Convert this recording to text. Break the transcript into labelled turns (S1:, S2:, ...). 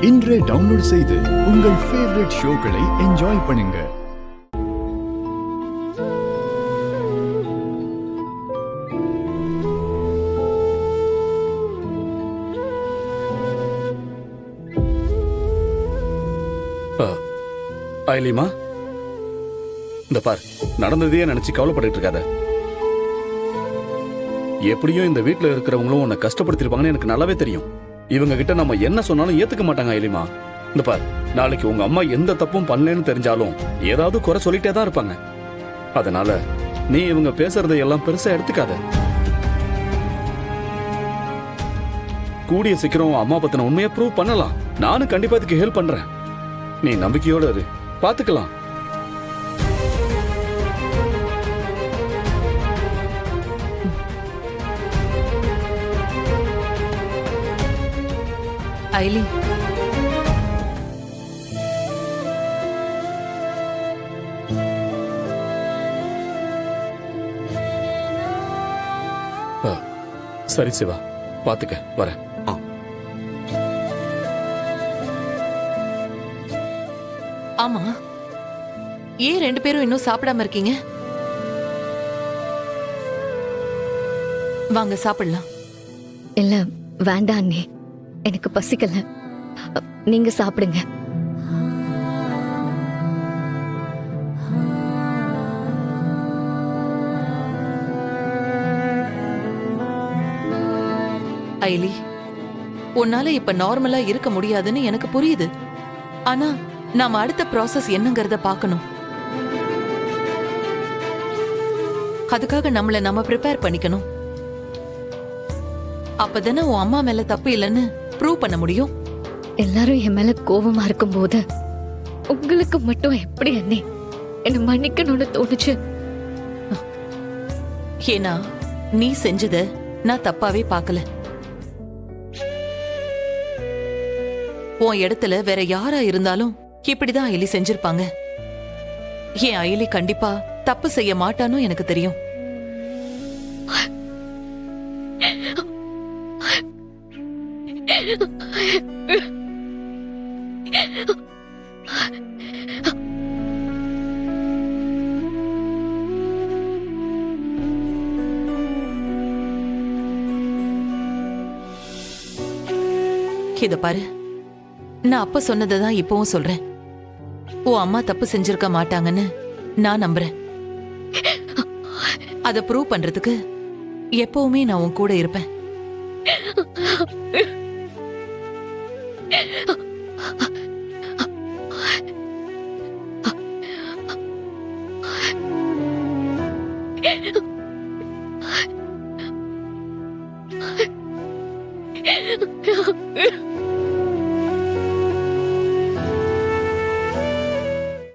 S1: இன்றே டவுன்லோட் செய்து உங்கள் ஃபேவரட் ஷோக்களை என்ஜாய் பண்ணுங்க.
S2: ஐலிமா, இந்த பார், நடந்ததையே நினைச்சு கவலைப்பட்டு இருக்காத. எப்படியும் இந்த வீட்டுல இருக்கிறவங்களும் உன்னை கஷ்டப்படுத்திருப்பாங்கன்னு எனக்கு நல்லாவே தெரியும். இவங்க கிட்ட நம்ம என்ன சொன்னாலும் ஏத்துக்க மாட்டாங்க ஐலிமா. இந்த பார், நாளைக்கு உங்க அம்மா எந்த தப்பும் பண்ணலன்னு தெரிஞ்சாலும் ஏதாவது குறை சொல்லிட்டே தான் இருப்பாங்க. அதனால நீ இவங்க பேசுறதை எல்லாம் பெருசா எடுத்துக்காத. கூடிய சீக்கிரம் அம்மா பத்தின உண்மையை ப்ரூவ் பண்ணலாம். நானும் கண்டிப்பா இதுக்கு ஹெல்ப் பண்றேன். நீ நம்பிக்கையோட இரு, பாத்துக்கலாம்.
S3: ஐலி,
S2: சரி சிவா, பாத்துக்க, வரேன்.
S3: ஆமா, ஏன் 2 பேரும் இன்னும் சாப்பிடாம இருக்கீங்க? வாங்க சாப்பிடலாம்.
S4: இல்ல வேண்டாம் அண்ணே, எனக்கு பசிக்கல, நீங்க சாப்பிடுங்க.
S3: ஐலி, உன்னால இப்ப நார்மலா இருக்க முடியாதுன்னு எனக்கு புரியுது. ஆனா நாம அடுத்த ப்ராசஸ் என்னங்கறத பார்க்கணும். அதுக்காக நம்ம ப்ரிப்பேர் பண்ணிக்கணும். அப்பதானே உன் அம்மா மேல தப்பு இல்லைன்னு ப்ரூவ் பண்ண முடியும்.
S4: எல்லாரும் என் மேல கோபமா இருக்கும் போது உங்களுக்கு மட்டும் எப்படி அண்ணே என்ன மன்னிக்கணும்னு தோணுச்சு?
S3: ஏன்னா நீ செஞ்சத நான் தப்பாவே பார்க்கல. உன் இடத்துல வேற யாரா இருந்தாலும் இப்படிதான் ஐலி செஞ்சிருப்பாங்க. என் ஐலி கண்டிப்பா தப்பு செய்ய மாட்டான்னு எனக்கு தெரியும். இத பாரு, நான் அப்ப சொன்னதான் இப்பவும் சொல்றேன். உன் அம்மா தப்பு செஞ்சிருக்க மாட்டாங்கன்னு நான் நம்புறேன். அத ப்ரூவ் பண்றதுக்கு எப்பவுமே நான் உன் கூட இருப்பேன்.